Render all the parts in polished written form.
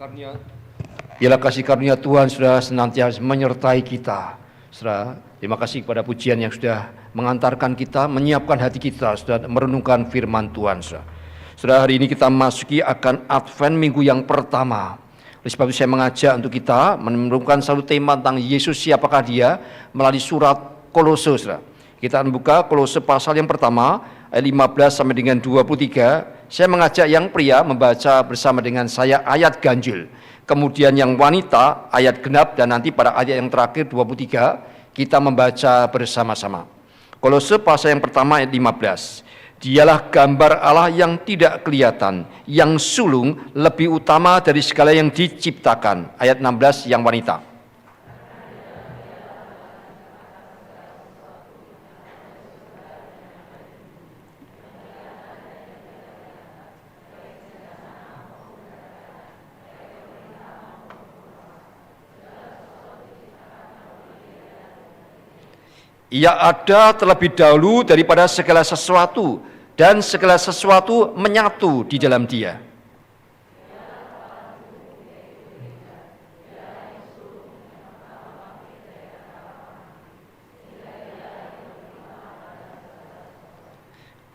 karunia, biarlah kasih karunia Tuhan sudah senantiasa menyertai kita. Saudara, terima kasih kepada pujian yang sudah mengantarkan kita, menyiapkan hati kita, sudah merenungkan firman Tuhan. Saudara, hari ini kita memasuki akan Advent minggu yang pertama. Oleh sebab itu saya mengajak untuk kita merenungkan satu tema tentang Yesus siapakah dia melalui surat Kolose. Saudara, kita akan buka Kolose pasal yang pertama ayat 15 sampai dengan 23. Saya mengajak yang pria membaca bersama dengan saya ayat ganjil. Kemudian yang wanita ayat genap, dan nanti pada ayat yang terakhir 23 kita membaca bersama-sama. Kolose pasal yang pertama ayat 15. Dialah gambar Allah yang tidak kelihatan, yang sulung, lebih utama dari segala yang diciptakan. Ayat 16 yang wanita. Ia ada terlebih dahulu daripada segala sesuatu, dan segala sesuatu menyatu di dalam Dia.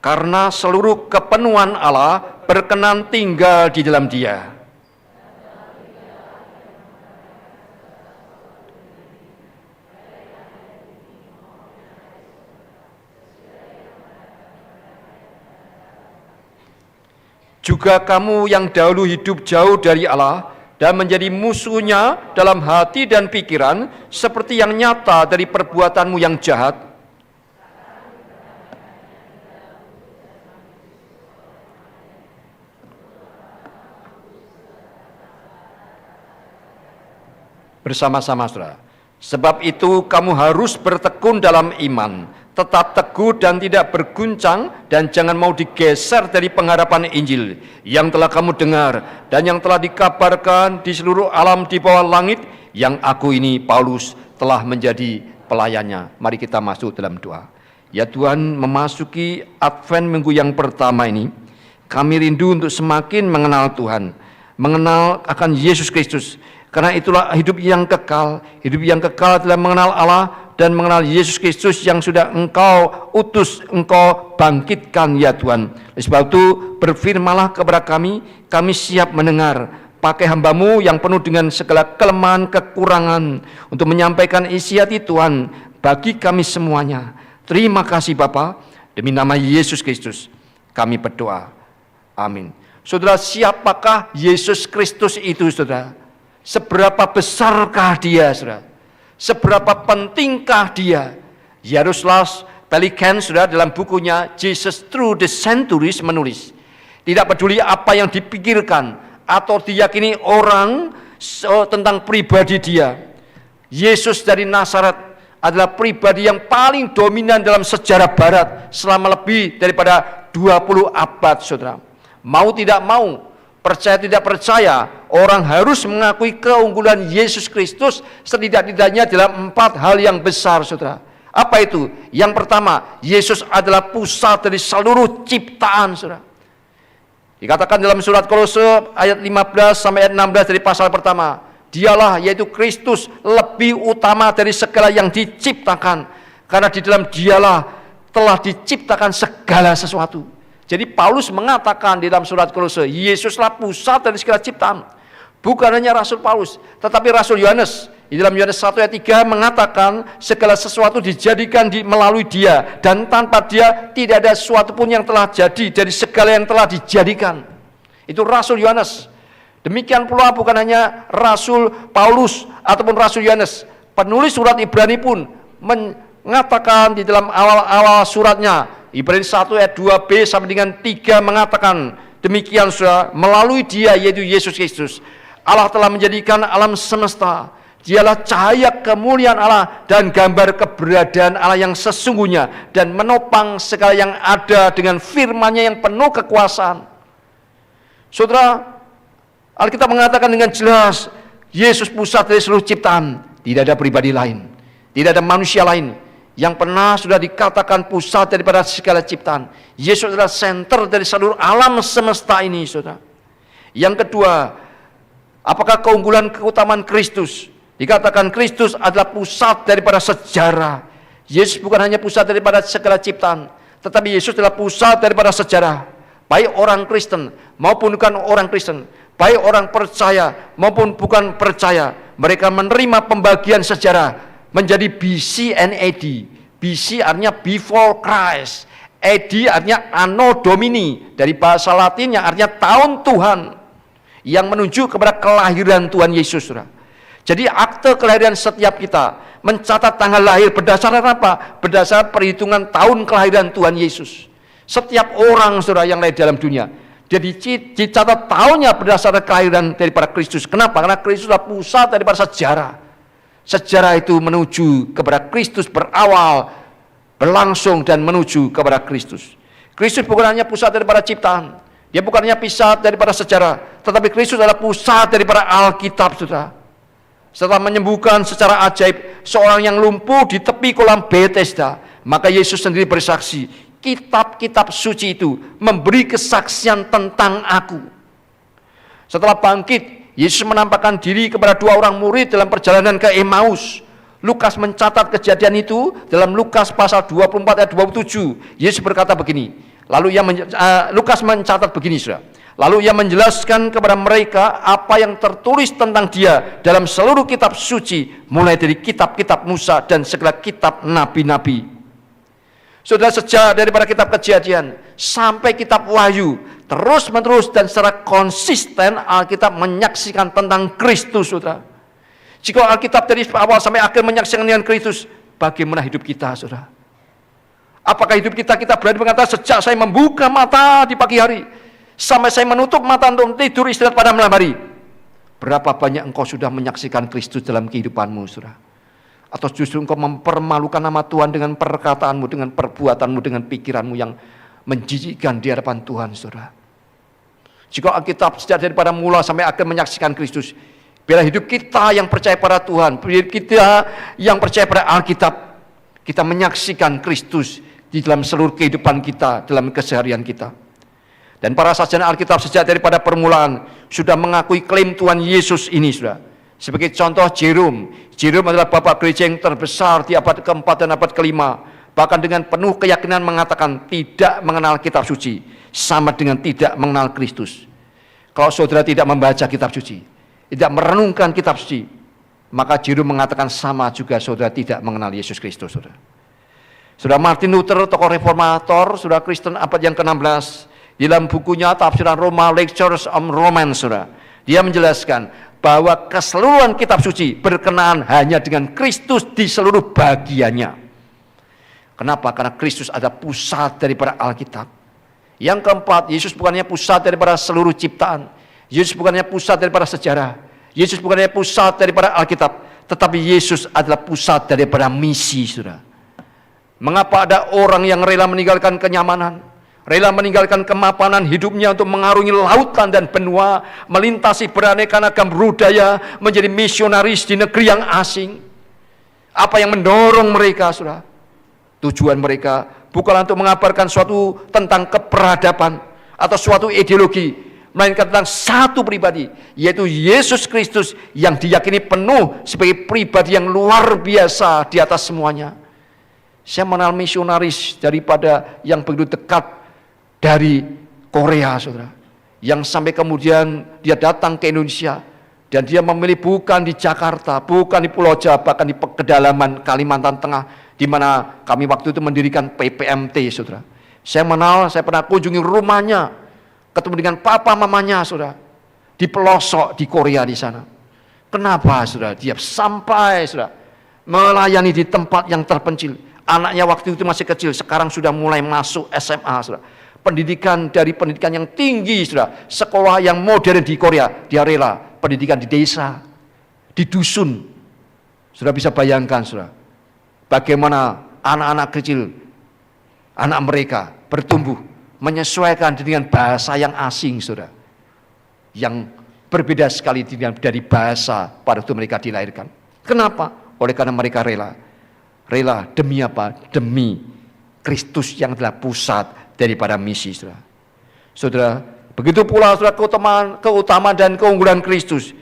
Karena seluruh kepenuhan Allah berkenan tinggal di dalam Dia. Juga kamu yang dahulu hidup jauh dari Allah dan menjadi musuhnya dalam hati dan pikiran, seperti yang nyata dari perbuatanmu yang jahat. Bersama-sama, saudara. Sebab itu kamu harus bertekun dalam iman, tetap teguh dan tidak berguncang, dan jangan mau digeser dari pengharapan Injil yang telah kamu dengar dan yang telah dikabarkan di seluruh alam di bawah langit, yang aku ini Paulus telah menjadi pelayannya. Mari kita masuk dalam doa. Ya Tuhan, memasuki Advent minggu yang pertama ini, kami rindu untuk semakin mengenal Tuhan, mengenal akan Yesus Kristus. Karena itulah hidup yang kekal. Hidup yang kekal adalah mengenal Allah dan mengenal Yesus Kristus yang sudah Engkau utus, Engkau bangkitkan, ya Tuhan. Oleh sebab itu berfirmanlah kepada kami siap mendengar. Pakai hamba-Mu yang penuh dengan segala kelemahan, kekurangan, untuk menyampaikan isi hati Tuhan bagi kami semuanya. Terima kasih Bapa, demi nama Yesus Kristus kami berdoa. Amin. Saudara, siapakah Yesus Kristus itu, saudara? Seberapa besarkah Dia, saudara? Seberapa pentingkah Dia? Jaroslav Pelikan, saudara, dalam bukunya Jesus Through the Centuries menulis, tidak peduli apa yang dipikirkan atau diyakini orang tentang pribadi Dia, Yesus dari Nazaret adalah pribadi yang paling dominan dalam sejarah Barat selama lebih daripada 20 abad, saudara. Mau tidak mau, percaya tidak percaya, orang harus mengakui keunggulan Yesus Kristus setidak-tidaknya dalam 4 hal yang besar, saudara. Apa itu? Yang pertama, Yesus adalah pusat dari seluruh ciptaan, saudara. Dikatakan dalam surat Kolose ayat 15 sampai ayat 16 dari pasal pertama, Dialah, yaitu Kristus, lebih utama dari segala yang diciptakan, karena di dalam Dialah telah diciptakan segala sesuatu. Jadi Paulus mengatakan di dalam surat Kolose, Yesuslah pusat dari segala ciptaan. Bukan hanya Rasul Paulus, tetapi Rasul Yohanes di dalam Yohanes 1 ayat 3 mengatakan segala sesuatu dijadikan melalui Dia, dan tanpa Dia tidak ada sesuatu pun yang telah jadi dari segala yang telah dijadikan. Itu Rasul Yohanes. Demikian pula bukan hanya Rasul Paulus ataupun Rasul Yohanes, penulis surat Ibrani pun mengatakan di dalam awal-awal suratnya, Ibrani 1 ayat 2b sampai dengan 3 mengatakan demikian, saudara, melalui Dia, yaitu Yesus Kristus, Allah telah menjadikan alam semesta. Dialah cahaya kemuliaan Allah dan gambar keberadaan Allah yang sesungguhnya, dan menopang segala yang ada dengan firman-Nya yang penuh kekuasaan. Saudara, Alkitab mengatakan dengan jelas, Yesus pusat dari seluruh ciptaan. Tidak ada pribadi lain, tidak ada manusia lain yang pernah sudah dikatakan pusat daripada segala ciptaan. Yesus adalah center dari seluruh alam semesta ini, saudara. Yang kedua, Apakah keunggulan keutamaan Kristus? Dikatakan Kristus adalah pusat daripada sejarah. Yesus bukan hanya pusat daripada segala ciptaan, tetapi Yesus adalah pusat daripada sejarah. Baik orang Kristen maupun bukan orang Kristen, baik orang percaya maupun bukan percaya, mereka menerima pembagian sejarah menjadi BC and AD. BC artinya before Christ, AD artinya Anno Domini, dari bahasa Latin yang artinya tahun Tuhan, yang menuju kepada kelahiran Tuhan Yesus. Jadi akte kelahiran setiap kita mencatat tanggal lahir berdasarkan apa? Berdasarkan perhitungan tahun kelahiran Tuhan Yesus. Setiap orang saudara yang lahir dalam dunia, jadi dicatat tahunnya berdasarkan kelahiran daripada Kristus. Kenapa? Karena Kristus adalah pusat daripada sejarah. Sejarah itu menuju kepada Kristus berawal, berlangsung dan menuju kepada Kristus. Kristus bukan hanya pusat daripada ciptaan, dia bukan hanya pusat daripada sejarah, tetapi Kristus adalah pusat daripada Alkitab, saudara. Setelah menyembuhkan secara ajaib seorang yang lumpuh di tepi kolam Bethesda, maka Yesus sendiri bersaksi, kitab-kitab suci itu memberi kesaksian tentang aku. Setelah bangkit, Yesus menampakkan diri kepada dua orang murid dalam perjalanan ke Emmaus. Lukas mencatat kejadian itu dalam Lukas pasal 24 ayat 27. Yesus berkata begini, Lukas mencatat begini, saudara. Lalu ia menjelaskan kepada mereka apa yang tertulis tentang dia dalam seluruh kitab suci, mulai dari kitab-kitab Musa dan segala kitab nabi-nabi. Saudara, sejak daripada kitab Kejadian sampai kitab Wahyu, terus menerus dan secara konsisten Alkitab menyaksikan tentang Kristus, saudara. Jika Alkitab dari awal sampai akhir menyaksikan dengan Kristus, bagaimana hidup kita, saudara? Apakah hidup kita berani mengatakan, sejak saya membuka mata di pagi hari sampai saya menutup mata untuk tidur istirahat pada malam hari, berapa banyak engkau sudah menyaksikan Kristus dalam kehidupanmu, saudara? Atau justru engkau mempermalukan nama Tuhan dengan perkataanmu, dengan perbuatanmu, dengan pikiranmu yang menjijikkan di hadapan Tuhan, saudara? Jika Alkitab sejak daripada mula sampai akhir menyaksikan Kristus, biarlah hidup kita yang percaya pada Tuhan, hidup kita yang percaya pada Alkitab, kita menyaksikan Kristus di dalam seluruh kehidupan kita, dalam keseharian kita. Dan para sarjana Alkitab sejak daripada permulaan sudah mengakui klaim Tuhan Yesus ini, saudara. Sebagai contoh, Jerome adalah bapak gereja yang terbesar di abad keempat dan abad kelima. Bahkan dengan penuh keyakinan mengatakan tidak mengenal kitab suci sama dengan tidak mengenal Kristus. Kalau saudara tidak membaca kitab suci, tidak merenungkan kitab suci, maka Jerome mengatakan sama juga saudara tidak mengenal Yesus Kristus, saudara. Saudara Martin Luther, tokoh reformator, saudara Kristen abad yang ke-16, di dalam bukunya Tafsiran Roma, Lectures on Romans, saudara, dia menjelaskan bahwa keseluruhan kitab suci berkenaan hanya dengan Kristus di seluruh bagiannya. Kenapa? Karena Kristus adalah pusat daripada Alkitab. Yang keempat, Yesus bukannya pusat daripada seluruh ciptaan. Yesus bukannya pusat daripada sejarah. Yesus bukannya pusat daripada Alkitab, tetapi Yesus adalah pusat daripada misi, saudara. Mengapa ada orang yang rela meninggalkan kenyamanan, rela meninggalkan kemapanan hidupnya untuk mengarungi lautan dan benua, melintasi beraneka ragam budaya, menjadi misionaris di negeri yang asing? Apa yang mendorong mereka, saudara? Tujuan mereka bukanlah untuk mengabarkan suatu tentang keperadaban atau suatu ideologi, melainkan tentang satu pribadi, yaitu Yesus Kristus yang diyakini penuh sebagai pribadi yang luar biasa di atas semuanya. Saya mengenal misionaris daripada yang begitu dekat dari Korea, saudara, yang sampai kemudian dia datang ke Indonesia dan dia memilih bukan di Jakarta, bukan di Pulau Jawa, bahkan di kedalaman Kalimantan Tengah, di mana kami waktu itu mendirikan PPMT, saudara. Saya pernah kunjungi rumahnya, ketemu dengan papa mamanya, saudara, di pelosok di Korea di sana. Kenapa, saudara? Dia sampai, saudara, melayani di tempat yang terpencil. Anaknya waktu itu masih kecil, sekarang sudah mulai masuk SMA, saudara. Pendidikan yang tinggi, saudara. Sekolah yang modern di Korea, dia rela pendidikan di desa, di dusun. Saudara bisa bayangkan, saudara, bagaimana anak-anak kecil, anak mereka bertumbuh, menyesuaikan dengan bahasa yang asing, saudara, yang berbeda sekali dari bahasa pada waktu mereka dilahirkan. Kenapa? Oleh karena mereka rela demi apa? Demi Kristus yang adalah pusat daripada misi, saudara. Saudara, begitu pula, saudara, keutamaan dan keunggulan Kristus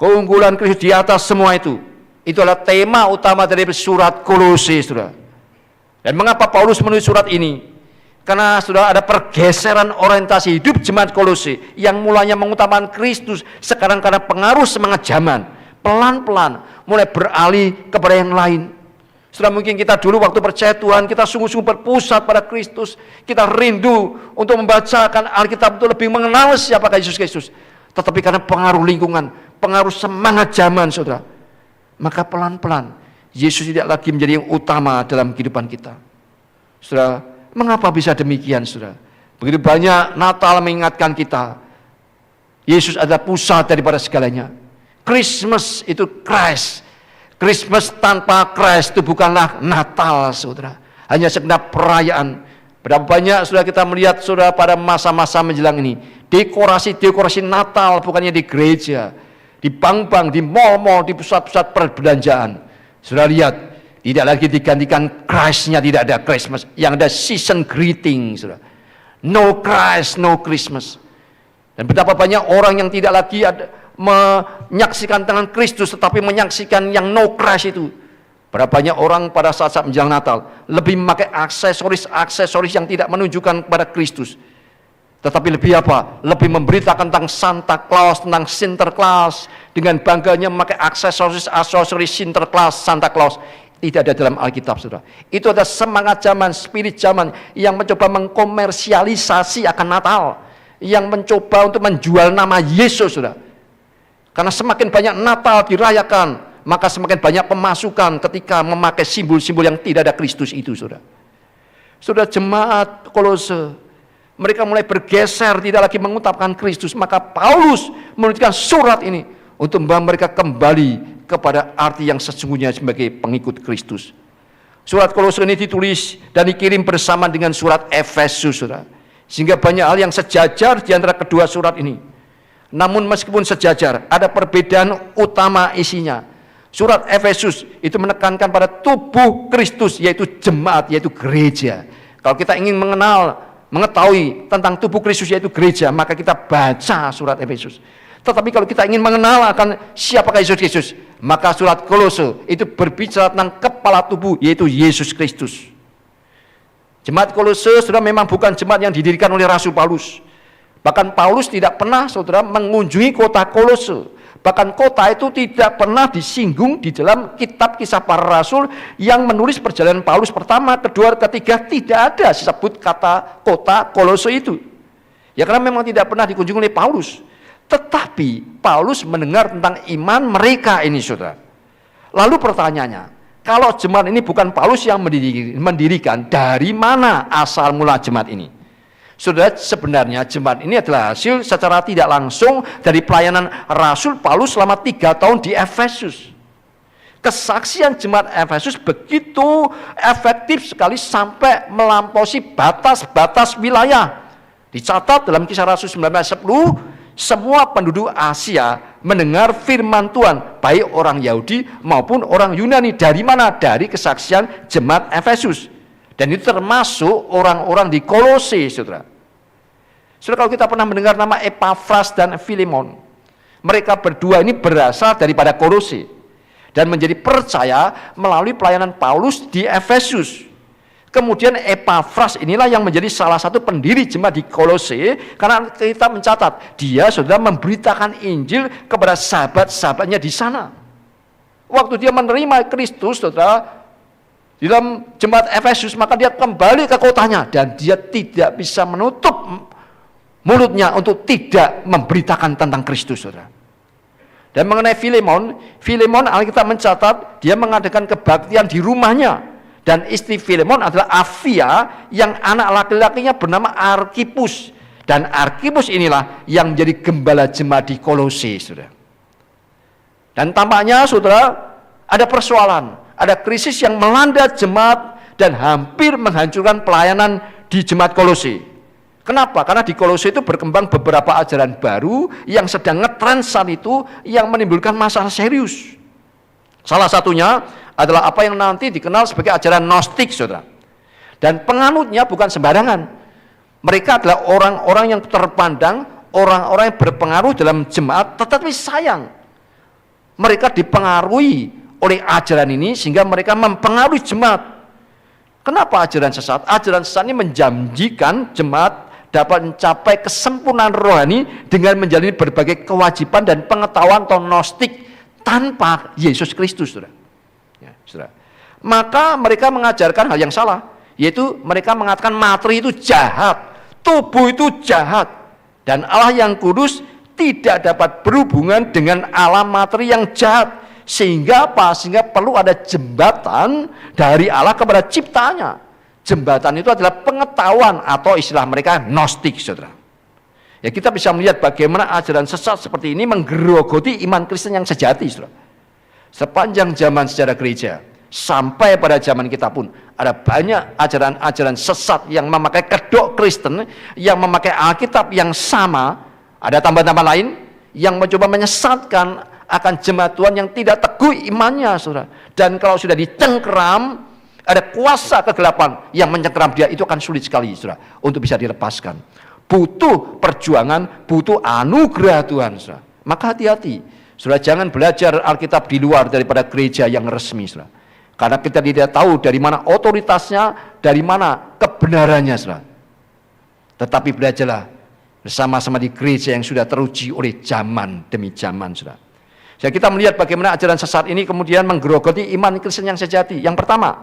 Keunggulan Kristus di atas semua itu. Itu adalah tema utama dari surat Kolose, saudara. Dan mengapa Paulus menulis surat ini? Karena sudah ada pergeseran orientasi hidup jemaat Kolose yang mulanya mengutamakan Kristus, sekarang karena pengaruh semangat zaman, pelan-pelan mulai beralih kepada yang lain. Sudah mungkin kita dulu waktu percaya Tuhan, kita sungguh-sungguh berpusat pada Kristus, kita rindu untuk membacakan Alkitab untuk lebih mengenal siapakah Yesus Kristus. Tetapi karena pengaruh lingkungan, pengaruh semangat zaman, saudara, maka pelan-pelan Yesus tidak lagi menjadi yang utama dalam kehidupan kita. Saudara, mengapa bisa demikian, saudara? Begitu banyak Natal mengingatkan kita, Yesus adalah pusat daripada segalanya. Christmas itu Christ. Christmas tanpa Christ itu bukanlah Natal, saudara. Hanya sekedar perayaan. Berapa banyak sudah kita melihat, saudara, pada masa-masa menjelang ini, dekorasi-dekorasi Natal bukannya di gereja, di bank-bank, di mal-mal, di pusat-pusat perbelanjaan. Sudah lihat, tidak lagi digantikan Christ-nya, tidak ada Christmas, yang ada season greeting, saudara. No Christ, no Christmas. Dan betapa banyak orang yang tidak lagi menyaksikan tangan Kristus, tetapi menyaksikan yang no Christ itu. Berapa banyak orang pada saat-saat menjelang Natal lebih memakai aksesoris yang tidak menunjukkan kepada Kristus. Tetapi lebih apa? Lebih memberitakan tentang Santa Claus, tentang Sinterklaas, dengan bangganya memakai aksesoris Sinterklaas, Santa Claus. Tidak ada dalam Alkitab, saudara. Itu ada semangat zaman, spirit zaman yang mencoba mengkomersialisasi akan Natal, yang mencoba untuk menjual nama Yesus, saudara. Karena semakin banyak Natal dirayakan, maka semakin banyak pemasukan ketika memakai simbol-simbol yang tidak ada Kristus itu, saudara. Saudara, jemaat Kolose, mereka mulai bergeser, tidak lagi mengutamakan Kristus. Maka Paulus menuliskan surat ini untuk membawa mereka kembali kepada arti yang sesungguhnya sebagai pengikut Kristus. Surat Kolose ini ditulis dan dikirim bersama dengan surat Efesus, saudara. Sehingga banyak hal yang sejajar di antara kedua surat ini. Namun meskipun sejajar, ada perbedaan utama isinya. Surat Efesus itu menekankan pada tubuh Kristus, yaitu jemaat, yaitu gereja. Kalau kita ingin mengetahui tentang tubuh Kristus, yaitu gereja, maka kita baca surat Efesus. Tetapi kalau kita ingin mengenal akan siapakah Yesus Kristus, maka surat Kolose itu berbicara tentang kepala tubuh, yaitu Yesus Kristus. Jemaat Kolose, saudara, memang bukan jemaat yang didirikan oleh Rasul Paulus. Bahkan Paulus tidak pernah, saudara, mengunjungi kota Kolose. Bahkan kota itu tidak pernah disinggung di dalam kitab Kisah Para Rasul yang menulis perjalanan Paulus pertama, kedua, ketiga, tidak ada disebut kata kota Kolose itu. Ya karena memang tidak pernah dikunjungi oleh Paulus. Tetapi Paulus mendengar tentang iman mereka ini, saudara. Lalu pertanyaannya, kalau jemaat ini bukan Paulus yang mendirikan, dari mana asal mula jemaat ini? Saudara, sebenarnya jemaat ini adalah hasil secara tidak langsung dari pelayanan Rasul Paulus selama 3 tahun di Efesus. Kesaksian jemaat Efesus begitu efektif sekali sampai melampaui batas-batas wilayah. Dicatat dalam Kisah Rasul 19:10, semua penduduk Asia mendengar firman Tuhan, baik orang Yahudi maupun orang Yunani. Dari mana? Dari kesaksian jemaat Efesus. Dan itu termasuk orang-orang di Kolose, saudara. Saudara, kalau kita pernah mendengar nama Epafras dan Filemon, mereka berdua ini berasal daripada Kolose dan menjadi percaya melalui pelayanan Paulus di Efesus. Kemudian Epafras inilah yang menjadi salah satu pendiri jemaat di Kolose, karena kita mencatat dia sudah memberitakan Injil kepada sahabat-sahabatnya di sana. Waktu dia menerima Kristus, saudara, di dalam jemaat Efesus, maka dia kembali ke kotanya dan dia tidak bisa menutup mulutnya untuk tidak memberitakan tentang Kristus, saudara. Dan mengenai Filemon, Alkitab mencatat dia mengadakan kebaktian di rumahnya. Dan istri Filemon adalah Afia yang anak laki-lakinya bernama Arkipus. Dan Arkipus inilah yang menjadi gembala jemaat di Kolose, saudara. Dan tampaknya, saudara, ada persoalan, ada krisis yang melanda jemaat dan hampir menghancurkan pelayanan di jemaat Kolose. Kenapa? Karena di Kolose itu berkembang beberapa ajaran baru yang sedang ngetren saat itu, yang menimbulkan masalah serius. Salah satunya adalah apa yang nanti dikenal sebagai ajaran Gnostik, saudara. Dan penganutnya bukan sembarangan. Mereka adalah orang-orang yang terpandang, orang-orang yang berpengaruh dalam jemaat, tetapi sayang, Mereka dipengaruhi oleh ajaran ini sehingga mereka mempengaruhi jemaat. Kenapa ajaran sesat? Ajaran sesat ini menjanjikan jemaat dapat mencapai kesempurnaan rohani dengan menjalani berbagai kewajiban dan pengetahuan atau gnostik tanpa Yesus Kristus, saudara. Ya, saudara. Maka mereka mengajarkan hal yang salah, yaitu mereka mengatakan materi itu jahat, tubuh itu jahat, dan Allah yang kudus tidak dapat berhubungan dengan alam materi yang jahat. Sehingga apa? Sehingga perlu ada jembatan dari Allah kepada ciptaannya. Jembatan itu adalah pengetahuan atau istilah mereka gnostik, saudara. Ya, kita bisa melihat bagaimana ajaran sesat seperti ini menggerogoti iman Kristen yang sejati, saudara. Sepanjang zaman sejarah gereja sampai pada zaman kita pun ada banyak ajaran-ajaran sesat yang memakai kedok Kristen, yang memakai Alkitab yang sama, ada tambahan-tambahan lain yang mencoba menyesatkan akan jemaat Tuhan yang tidak teguh imannya, saudara. Dan kalau sudah dicengkeram, ada kuasa kegelapan yang mencengkeram dia, itu akan sulit sekali, saudara, untuk bisa dilepaskan. Butuh perjuangan, butuh anugerah Tuhan, saudara. Maka hati-hati, saudara, jangan belajar Alkitab di luar daripada gereja yang resmi, saudara. Karena kita tidak tahu dari mana otoritasnya, dari mana kebenarannya, saudara. Tetapi belajarlah bersama-sama di gereja yang sudah teruji oleh zaman demi zaman, saudara. Jadi kita melihat bagaimana ajaran sesat ini kemudian menggerogoti iman Kristen yang sejati. Yang pertama,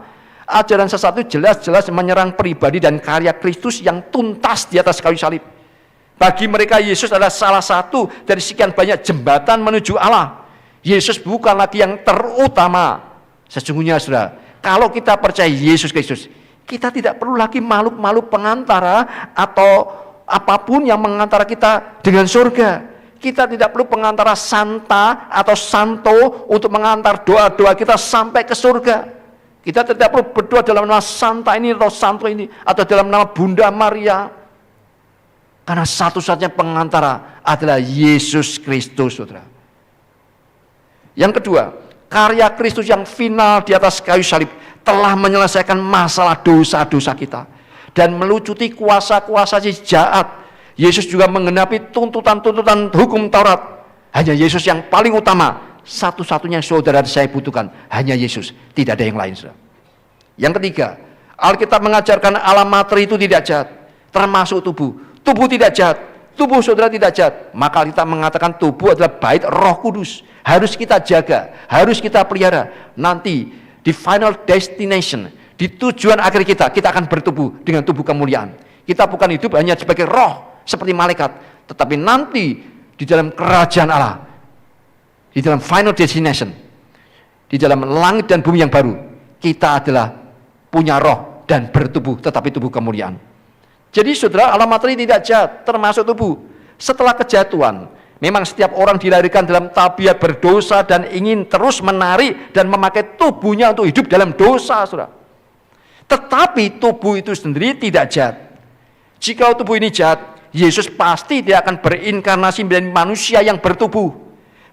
ajaran sesat itu jelas-jelas menyerang pribadi dan karya Kristus yang tuntas di atas kayu salib. Bagi mereka Yesus adalah salah satu dari sekian banyak jembatan menuju Allah. Yesus bukan lagi yang terutama. Sesungguhnya, saudara, kalau kita percaya Yesus Kristus, kita tidak perlu lagi makhluk-makhluk pengantara atau apapun yang mengantara kita dengan surga. Kita tidak perlu pengantara santa atau santo untuk mengantar doa-doa kita sampai ke surga. Kita tidak perlu berdoa dalam nama santa ini atau santo ini, atau dalam nama Bunda Maria. Karena satu-satunya pengantara adalah Yesus Kristus, saudara. Yang kedua, karya Kristus yang final di atas kayu salib telah menyelesaikan masalah dosa-dosa kita dan melucuti kuasa-kuasa jahat. Yesus juga menggenapi tuntutan-tuntutan hukum Taurat. Hanya Yesus yang paling utama. Satu-satunya saudara saya butuhkan hanya Yesus, tidak ada yang lain, saudara. Yang ketiga, Alkitab mengajarkan alam materi itu tidak jahat, termasuk tubuh. Tubuh tidak jahat, tubuh saudara tidak jahat. Maka Alkitab mengatakan tubuh adalah bait Roh Kudus, harus kita jaga, harus kita pelihara. Nanti di final destination, di tujuan akhir kita akan bertubuh dengan tubuh kemuliaan. Kita bukan hidup hanya sebagai roh seperti malaikat, tetapi nanti di dalam kerajaan Allah, di dalam final destination, di dalam langit dan bumi yang baru, kita adalah punya roh dan bertubuh, tetapi tubuh kemuliaan. Jadi saudara, alam materi tidak jahat, termasuk tubuh. Setelah kejatuhan, memang setiap orang dilahirkan dalam tabiat berdosa dan ingin terus menarik dan memakai tubuhnya untuk hidup dalam dosa, saudara. Tetapi tubuh itu sendiri tidak jahat. Jika tubuh ini jahat, Yesus pasti dia akan berinkarnasi menjadi manusia yang bertubuh.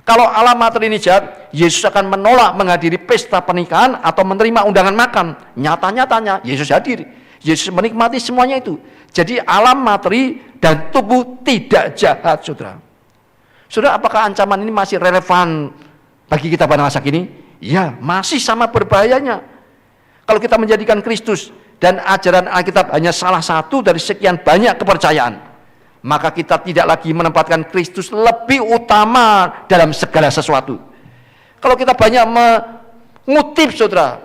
Kalau alam materi ini jahat, Yesus akan menolak menghadiri pesta pernikahan atau menerima undangan makan. Nyata-nyatanya Yesus hadir. Yesus menikmati semuanya itu. Jadi alam materi dan tubuh tidak jahat, saudara. Saudara, apakah ancaman ini masih relevan bagi kita pada masa kini? Ya, masih sama berbahayanya. Kalau kita menjadikan Kristus dan ajaran Alkitab hanya salah satu dari sekian banyak kepercayaan, maka kita tidak lagi menempatkan Kristus lebih utama dalam segala sesuatu. Kalau kita banyak mengutip, saudara,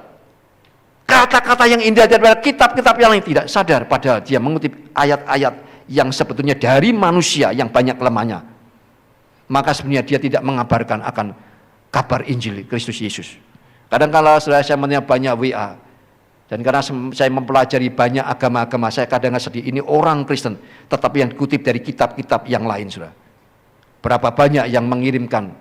kata-kata yang indah daripada kitab-kitab yang lain, tidak sadar padahal dia mengutip ayat-ayat yang sebetulnya dari manusia yang banyak kelemahannya, maka sebenarnya dia tidak mengabarkan akan kabar Injil Kristus Yesus. Kadang-kala saya menerima banyak WA, dan karena saya mempelajari banyak agama-agama, saya kadang-kadang sedih, ini orang Kristen tetapi yang dikutip dari kitab-kitab yang lain, saudara. Berapa banyak yang mengirimkan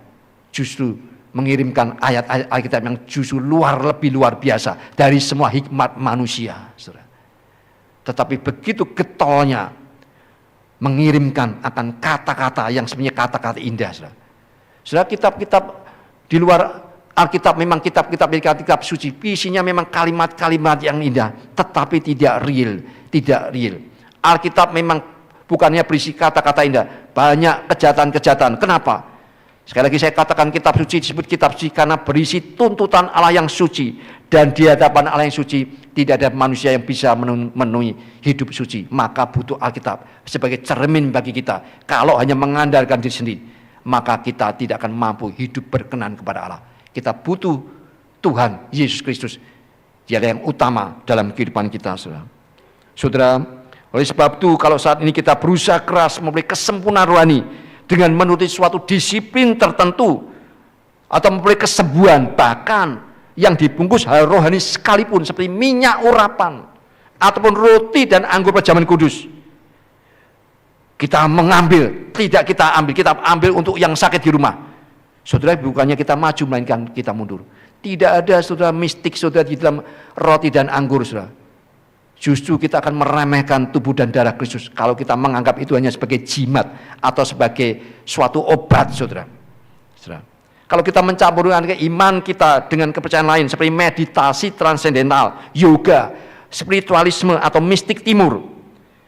ayat-ayat Alkitab yang justru lebih luar biasa dari semua hikmat manusia, saudara. Tetapi begitu getolnya mengirimkan akan kata-kata yang sebenarnya kata-kata indah, saudara. Saudara, kitab-kitab di luar Alkitab memang kitab-kitab suci, isinya memang kalimat-kalimat yang indah, tetapi tidak real. Alkitab memang bukannya berisi kata-kata indah, banyak kejahatan-kejahatan. Kenapa? Sekali lagi saya katakan kitab suci disebut kitab suci karena berisi tuntutan Allah yang suci. Dan di hadapan Allah yang suci tidak ada manusia yang bisa memenuhi hidup suci. Maka butuh Alkitab sebagai cermin bagi kita. Kalau hanya mengandalkan diri sendiri, maka kita tidak akan mampu hidup berkenan kepada Allah. Kita butuh Tuhan Yesus Kristus. Dialah yang utama dalam kehidupan kita, saudara. Saudara, oleh sebab itu kalau saat ini kita berusaha keras memulai kesempurnaan rohani dengan menuruti suatu disiplin tertentu atau memulai kesembuhan bahkan yang dibungkus hal rohani sekalipun seperti minyak urapan ataupun roti dan anggur perjamuan kudus, kita mengambil, tidak kita ambil, kita ambil untuk yang sakit di rumah. Saudara, bukannya kita maju melainkan kita mundur. Tidak ada saudara mistik saudara di dalam roti dan anggur, saudara. Justru kita akan meremehkan tubuh dan darah Kristus kalau kita menganggap itu hanya sebagai jimat atau sebagai suatu obat, saudara. Saudara. Kalau kita mencampurkan iman kita dengan kepercayaan lain seperti meditasi transendental, yoga, spiritualisme atau mistik timur